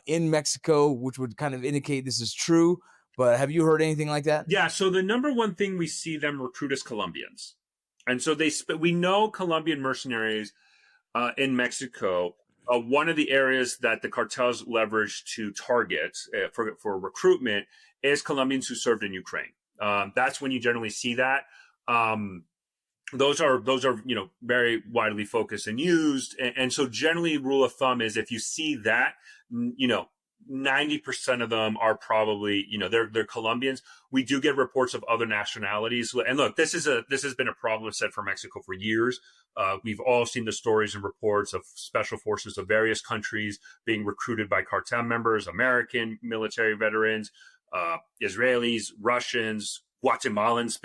Speaker 3: in Mexico, which would kind of indicate this is true. But have you heard anything like that?
Speaker 1: Yeah. So the number one thing we see them recruit is Colombians. And so we know Colombian mercenaries in Mexico. One of the areas that the cartels leverage to target for recruitment is Colombians who served in Ukraine. That's when you generally see that. Those are very widely focused and used. And so generally, rule of thumb is if you see that, 90% of them are probably, they're Colombians. We do get reports of other nationalities. And look, this has been a problem set for Mexico for years. We've all seen the stories and reports of special forces of various countries being recruited by cartel members, American military veterans, Israelis, Russians, Guatemalans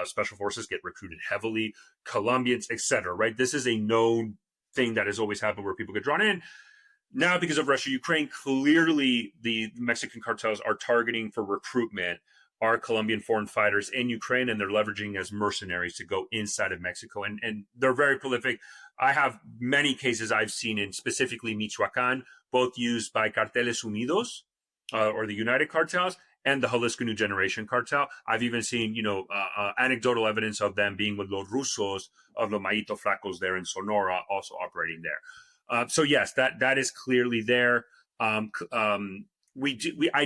Speaker 1: special forces get recruited heavily, Colombians, etc. Right? This is a known thing that has always happened where people get drawn in. Now, because of Russia, Ukraine, clearly the Mexican cartels are targeting for recruitment our Colombian foreign fighters in Ukraine, and they're leveraging as mercenaries to go inside of Mexico. And they're very prolific. I have many cases I've seen in specifically Michoacan, both used by Carteles Unidos, or the United Cartels, and the Jalisco New Generation Cartel. I've even seen, anecdotal evidence of them being with los Rusos of the Maito Flacos there in Sonora, also operating there. So yes, that is clearly there. I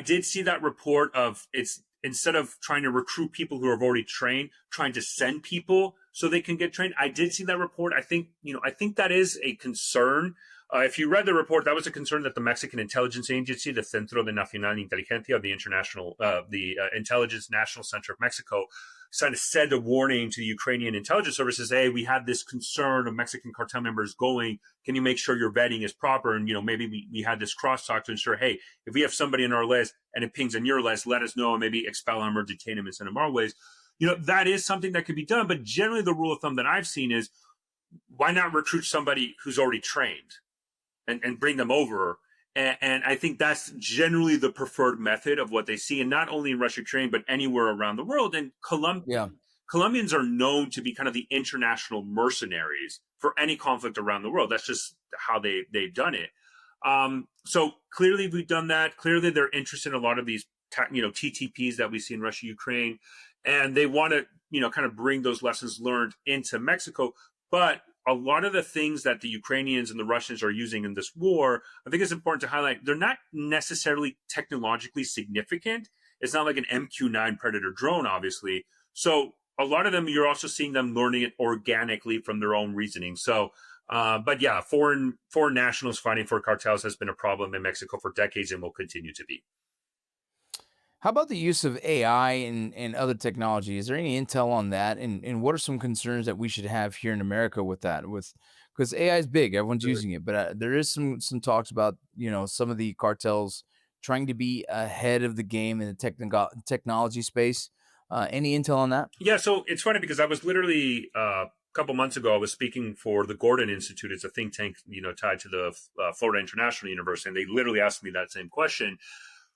Speaker 1: did see that report of it's instead of trying to recruit people who have already trained, trying to send people so they can get trained. I did see that report. I think that is a concern. If you read the report, that was a concern that the Mexican intelligence agency, the Centro de Nacional Inteligencia, the Intelligence National Center of Mexico, kind of said a warning to the Ukrainian intelligence services, hey, we had this concern of Mexican cartel members going. Can you make sure your vetting is proper? And, maybe we had this crosstalk to ensure, hey, if we have somebody on our list and it pings on your list, let us know and maybe expel him or detain him and send him our ways. That is something that could be done. But generally the rule of thumb that I've seen is why not recruit somebody who's already trained and bring them over? And I think that's generally the preferred method of what they see, and not only in Russia, Ukraine, but anywhere around the world. And Colombians are known to be kind of the international mercenaries for any conflict around the world. That's just how they've done it. So clearly we've done that. Clearly they're interested in a lot of these, TTPs that we see in Russia, Ukraine, and they want to, kind of bring those lessons learned into Mexico. But a lot of the things that the Ukrainians and the Russians are using in this war, I think it's important to highlight, they're not necessarily technologically significant. It's not like an MQ-9 Predator drone, obviously. So a lot of them, you're also seeing them learning it organically from their own reasoning. So, but yeah, foreign nationals fighting for cartels has been a problem in Mexico for decades and will continue to be.
Speaker 3: How about the use of AI and other technology? Is there any intel on that? And what are some concerns that we should have here in America with that? Because AI is big, everyone's using it, but there is some talks about some of the cartels trying to be ahead of the game in the technology space. Any intel on that?
Speaker 1: Yeah, so it's funny because I was literally a couple months ago, I was speaking for the Gordon Institute. It's a think tank, tied to the Florida International University, and they literally asked me that same question.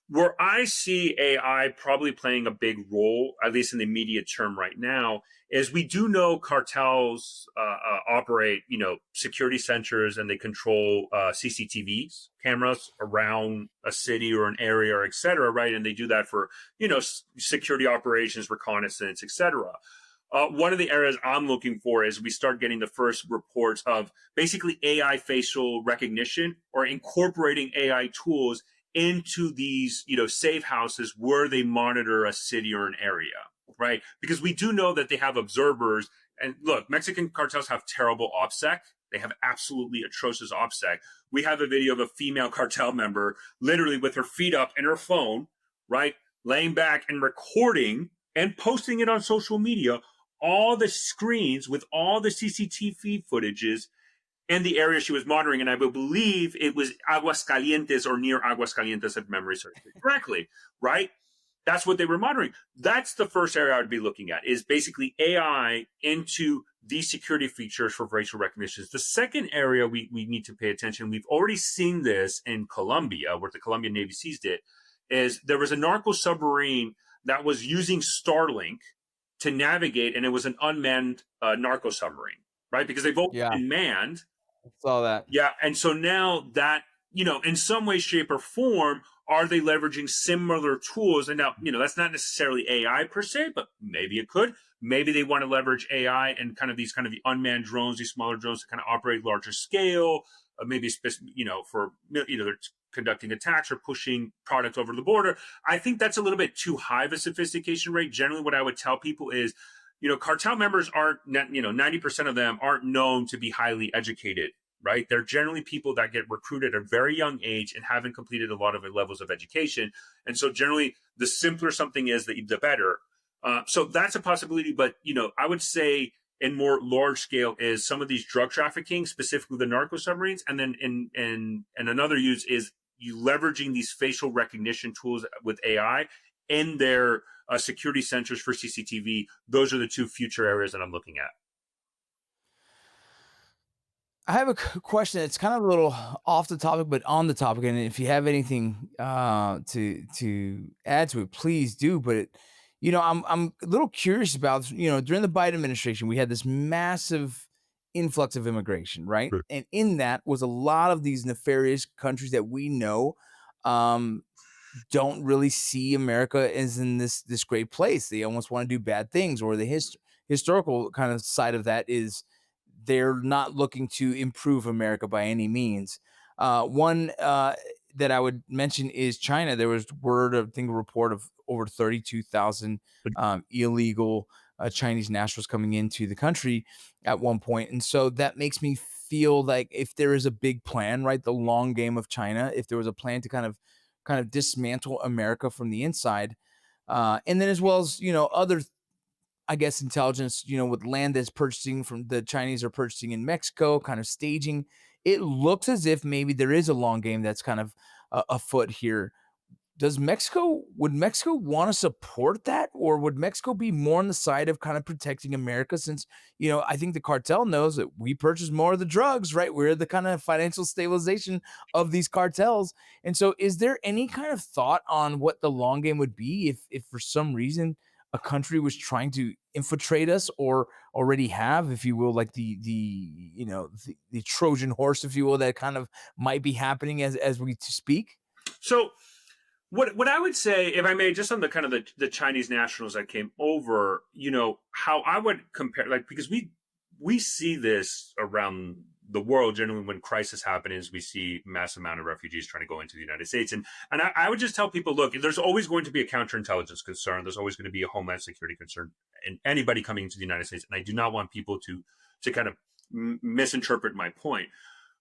Speaker 1: Where I see AI probably playing a big role, at least in the immediate term right now, is we do know cartels operate, security centers, and they control CCTVs, cameras around a city or an area, or et cetera, right? And they do that for, security operations, reconnaissance, et cetera. One of the areas I'm looking for is we start getting the first reports of basically AI facial recognition or incorporating AI tools into these, safe houses where they monitor a city or an area, right? Because we do know that they have observers. And look, Mexican cartels have terrible OPSEC. They have absolutely atrocious OPSEC. We have a video of a female cartel member literally with her feet up in her phone, right? Laying back and recording and posting it on social media, all the screens with all the CCTV footages in the area she was monitoring, and I believe it was Aguascalientes or near Aguascalientes, if memory serves me correctly, right? That's what they were monitoring. That's the first area I would be looking at, is basically AI into these security features for facial recognition. The second area we need to pay attention, we've already seen this in Colombia, where the Colombian Navy seized it, is there was a narco submarine that was using Starlink to navigate, and it was an unmanned narco submarine, right? Because they've both been manned.
Speaker 3: I saw that.
Speaker 1: Yeah. And so now that, in some way, shape, or form, are they leveraging similar tools? And now, that's not necessarily AI per se, but maybe it could. Maybe they want to leverage AI and kind of the unmanned drones, these smaller drones to kind of operate larger scale, maybe, for either conducting attacks or pushing product over the border. I think that's a little bit too high of a sophistication rate. Generally, what I would tell people is, cartel members aren't, 90% of them aren't known to be highly educated, right? They're generally people that get recruited at a very young age and haven't completed a lot of levels of education. And so generally, the simpler something is, the better. So that's a possibility. But, I would say in more large scale is some of these drug trafficking, specifically the narco submarines. And then and another use is you leveraging these facial recognition tools with AI in their security centers for CCTV. Those are the two future areas that I'm looking at.
Speaker 3: I have a question. It's kind of a little off the topic, but on the topic. And if you have anything to add to it, please do. But I'm a little curious about during the Biden administration, we had this massive influx of immigration, right?
Speaker 1: Sure.
Speaker 3: And in that was a lot of these nefarious countries that we know don't really see America as in this great place. They almost want to do bad things, or the historical kind of side of that is they're not looking to improve America by any means. One that I would mention is China. There was a report of over 32,000 illegal Chinese nationals coming into the country at one point. And so that makes me feel like if there is a big plan, right, the long game of China, if there was a plan to kind of dismantle America from the inside, and then as well as, other I guess intelligence, with land that's purchasing from the Chinese are purchasing in Mexico, kind of staging. It looks as if maybe there is a long game that's kind of afoot here. Would Mexico want to support that, or would Mexico be more on the side of kind of protecting America? Since, I think the cartel knows that we purchase more of the drugs, right? We're the kind of financial stabilization of these cartels. And so is there any kind of thought on what the long game would be if for some reason a country was trying to infiltrate us, or already have, if you will, like the Trojan horse, if you will, that kind of might be happening as we speak?
Speaker 1: So what I would say, if I may, just on the kind of the Chinese nationals that came over, how I would compare, like, because we see this around the world generally when crisis happens, we see mass amount of refugees trying to go into the United States. And I would just tell people, look, there's always going to be a counterintelligence concern. There's always going to be a homeland security concern in anybody coming into the United States. And I do not want people to kind of misinterpret my point.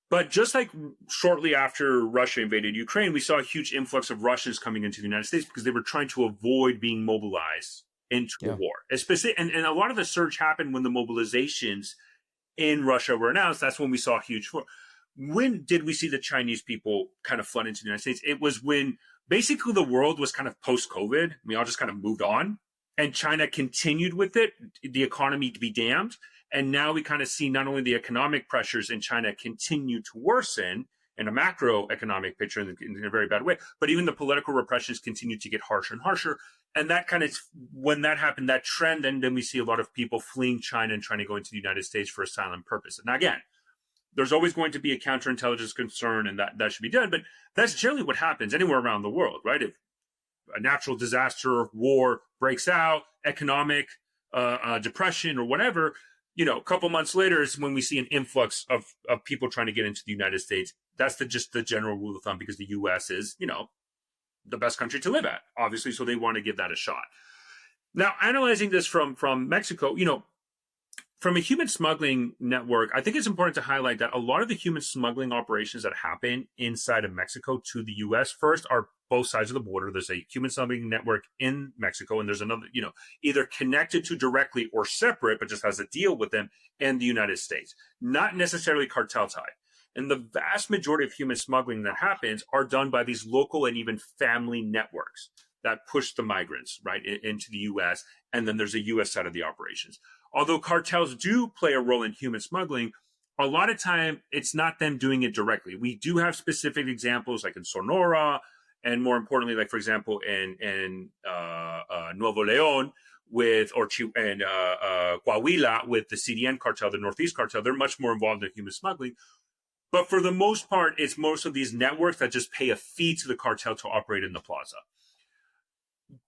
Speaker 1: But just like shortly after Russia invaded Ukraine, we saw a huge influx of Russians coming into the United States because they were trying to avoid being mobilized into a war. And a lot of the surge happened when the mobilizations in Russia were announced. That's when we saw a huge war. When did we see the Chinese people kind of flood into the United States? It was when basically the world was kind of post-COVID. We all just kind of moved on, and China continued with it, the economy to be damned. And now we kind of see not only the economic pressures in China continue to worsen in a macroeconomic picture in a very bad way, but even the political repressions continue to get harsher and harsher. And that kind of, when that happened, that trend, and then we see a lot of people fleeing China and trying to go into the United States for asylum purposes. Now, again, there's always going to be a counterintelligence concern, and that should be done. But that's generally what happens anywhere around the world, right? If a natural disaster, war breaks out, economic depression or whatever, a couple months later is when we see an influx of people trying to get into the United States. That's just the general rule of thumb, because the U.S. is, the best country to live at, obviously. So they want to give that a shot. Now, analyzing this from Mexico, from a human smuggling network, I think it's important to highlight that a lot of the human smuggling operations that happen inside of Mexico to the U.S. first are both sides of the border. There's a human smuggling network in Mexico, and there's another, either connected to directly or separate, but just has a deal with them in the United States, not necessarily cartel type. And the vast majority of human smuggling that happens are done by these local and even family networks that push the migrants right into the U.S. And then there's a U.S. side of the operations. Although cartels do play a role in human smuggling, a lot of time it's not them doing it directly. We do have specific examples like in Sonora, and more importantly, like for example in Nuevo León and Coahuila with the CDN cartel, the Northeast cartel. They're much more involved in human smuggling. But for the most part, it's most of these networks that just pay a fee to the cartel to operate in the plaza.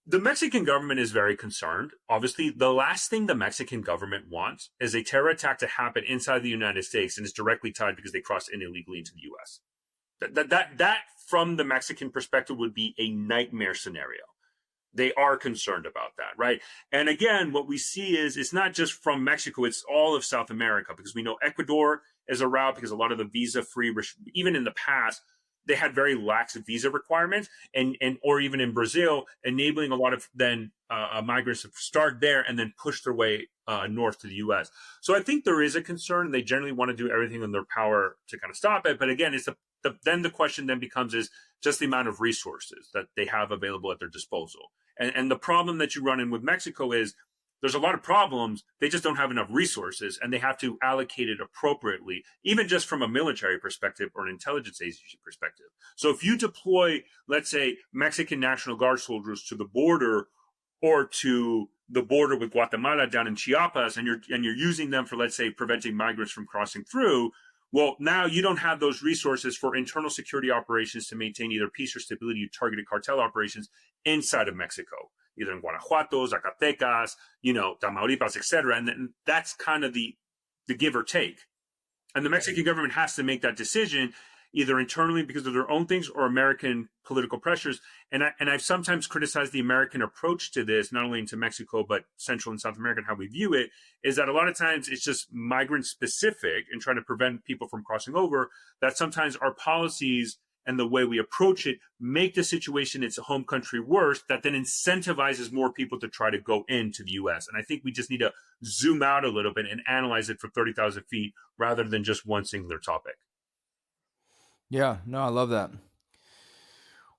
Speaker 1: The Mexican government is very concerned. Obviously, the last thing the Mexican government wants is a terror attack to happen inside the United States, and it's directly tied because they crossed in illegally into the U.S. That from the Mexican perspective would be a nightmare scenario. They are concerned about that, right? And again, what we see is it's not just from Mexico, it's all of South America, because we know Ecuador as a route because a lot of the visa-free, even in the past, they had very lax visa requirements, and or even in Brazil, enabling a lot of then migrants to start there and then push their way north to the U.S. So I think there is a concern. They generally want to do everything in their power to kind of stop it. But again, it's then the question then becomes is just the amount of resources that they have available at their disposal. And the problem that you run in with Mexico is there's a lot of problems. They just don't have enough resources, and they have to allocate it appropriately, even just from a military perspective or an intelligence agency perspective. So if you deploy, let's say, Mexican National Guard soldiers to the border or to the border with Guatemala down in Chiapas, and you're using them for, let's say, preventing migrants from crossing through, well, now you don't have those resources for internal security operations to maintain either peace or stability targeted cartel operations inside of Mexico, either in Guanajuato, Zacatecas, Tamaulipas, etc. And then that's kind of the give or take. And the Mexican government has to make that decision either internally because of their own things or American political pressures. And I've sometimes criticized the American approach to this, not only into Mexico, but Central and South America, and how we view it, is that a lot of times it's just migrant specific and trying to prevent people from crossing over, that sometimes our policies and the way we approach it make the situation in its home country worse, that then incentivizes more people to try to go into the U.S. And I think we just need to zoom out a little bit and analyze it from 30,000 feet rather than just one singular topic.
Speaker 3: Yeah, no, I love that.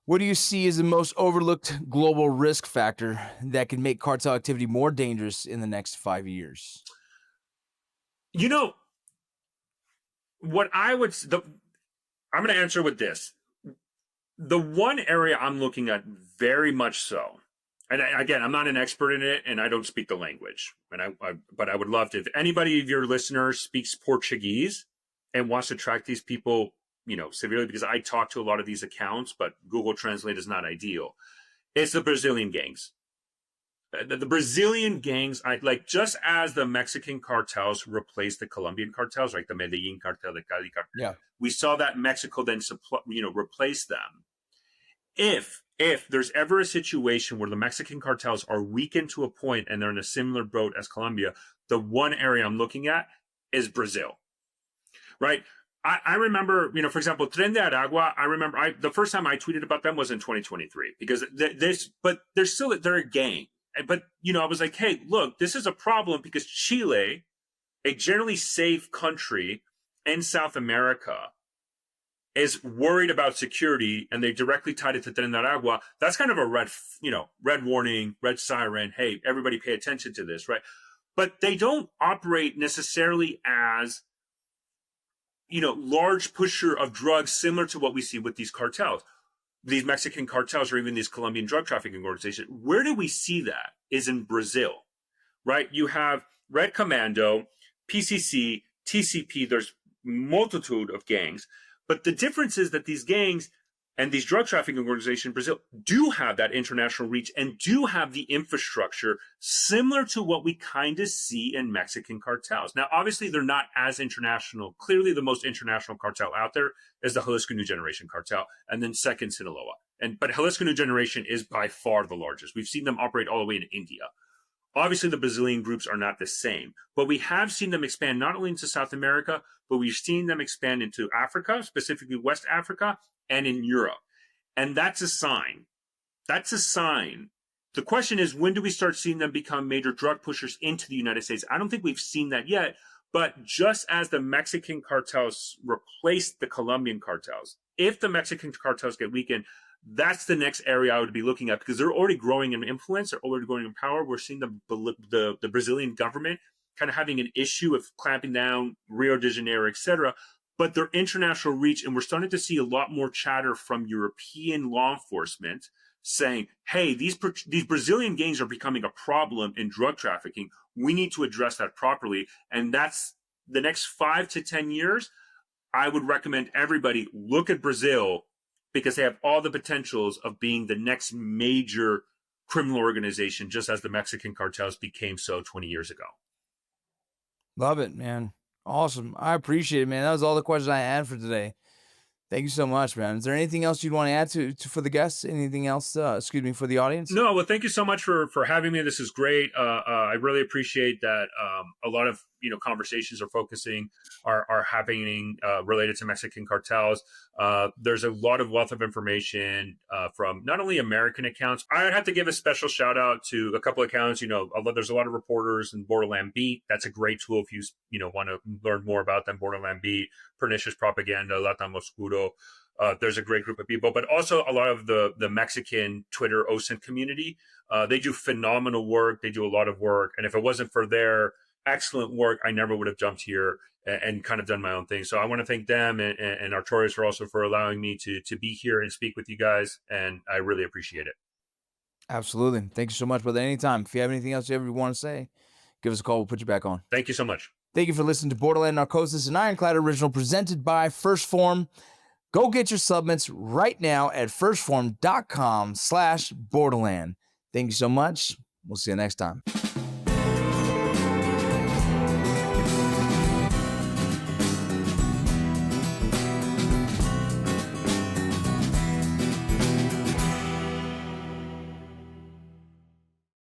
Speaker 3: What do you see as the most overlooked global risk factor that can make cartel activity more dangerous in the next 5 years?
Speaker 1: What I'm going to answer with this. The one area I'm looking at very much so, and again, I'm not an expert in it and I don't speak the language, but I would love to. If anybody of your listeners speaks Portuguese and wants to track these people, severely, because I talk to a lot of these accounts, but Google Translate is not ideal. It's the Brazilian gangs. The Brazilian gangs, just as the Mexican cartels replaced the Colombian cartels, like the Medellin cartel, the Cali cartel.
Speaker 3: Yeah.
Speaker 1: We saw that Mexico then replace them. If there's ever a situation where the Mexican cartels are weakened to a point and they're in a similar boat as Colombia, the one area I'm looking at is Brazil, right? I remember, for example, Tren de Aragua. I remember the first time I tweeted about them was in 2023 because they're a gang. But, I was like, hey, look, this is a problem because Chile, a generally safe country in South America, is worried about security, and they directly tied it to Tren de Aragua. That's kind of a red warning, red siren. Hey, everybody pay attention to this, right? But they don't operate necessarily as large pusher of drugs similar to what we see with these cartels, these Mexican cartels, or even these Colombian drug trafficking organizations. Where do we see that is in Brazil, right? You have Red Commando, PCC, TCP, there's multitude of gangs. But the difference is that these gangs and these drug trafficking organizations in Brazil do have that international reach and do have the infrastructure similar to what we kind of see in Mexican cartels. Now, obviously, they're not as international. Clearly, the most international cartel out there is the Jalisco New Generation cartel, and then second, Sinaloa. But Jalisco New Generation is by far the largest. We've seen them operate all the way in India. Obviously, the Brazilian groups are not the same, but we have seen them expand not only into South America, but we've seen them expand into Africa, specifically West Africa, and in Europe. And that's a sign. That's a sign. The question is, when do we start seeing them become major drug pushers into the United States? I don't think we've seen that yet, but just as the Mexican cartels replaced the Colombian cartels, if the Mexican cartels get weakened, that's the next area I would be looking at, because they're already growing in influence, they're already growing in power. We're seeing the Brazilian government kind of having an issue of clamping down Rio de Janeiro, etc., but their international reach, and we're starting to see a lot more chatter from European law enforcement saying, hey, these Brazilian gangs are becoming a problem in drug trafficking. We need to address that properly. And that's the next 5 to 10 years. I would recommend everybody look at Brazil, because they have all the potentials of being the next major criminal organization, just as the Mexican cartels became so 20 years ago.
Speaker 3: Love it, man. Awesome. I appreciate it, man. That was all the questions I had for today. Thank you so much, man. Is there anything else you'd want to add to for the guests? Anything else, for the audience?
Speaker 1: No, well, thank you so much for having me. This is great. I really appreciate that. A lot of conversations are focusing are happening related to Mexican cartels. There's a lot of wealth of information from not only American accounts. I would have to give a special shout out to a couple of accounts. There's a lot of reporters in Borderland Beat. That's a great tool if you want to learn more about them. Borderland Beat, Pernicious Propaganda, Latam Oscuro. There's a great group of people, but also a lot of the Mexican Twitter OSINT community. They do phenomenal work. They do a lot of work. And if it wasn't for their excellent work, I never would have jumped here and kind of done my own thing. So I want to thank them and Artorias for allowing me to be here and speak with you guys. And I really appreciate it.
Speaker 3: Absolutely. Thank you so much, brother. Anytime. If you have anything else you ever want to say, give us a call. We'll put you back on.
Speaker 1: Thank you so much.
Speaker 3: Thank you for listening to Borderland Narcosis, an Ironclad original presented by Phorm. Go get your submits right now at firstform.com/Borderland. Thank you so much. We'll see you next time.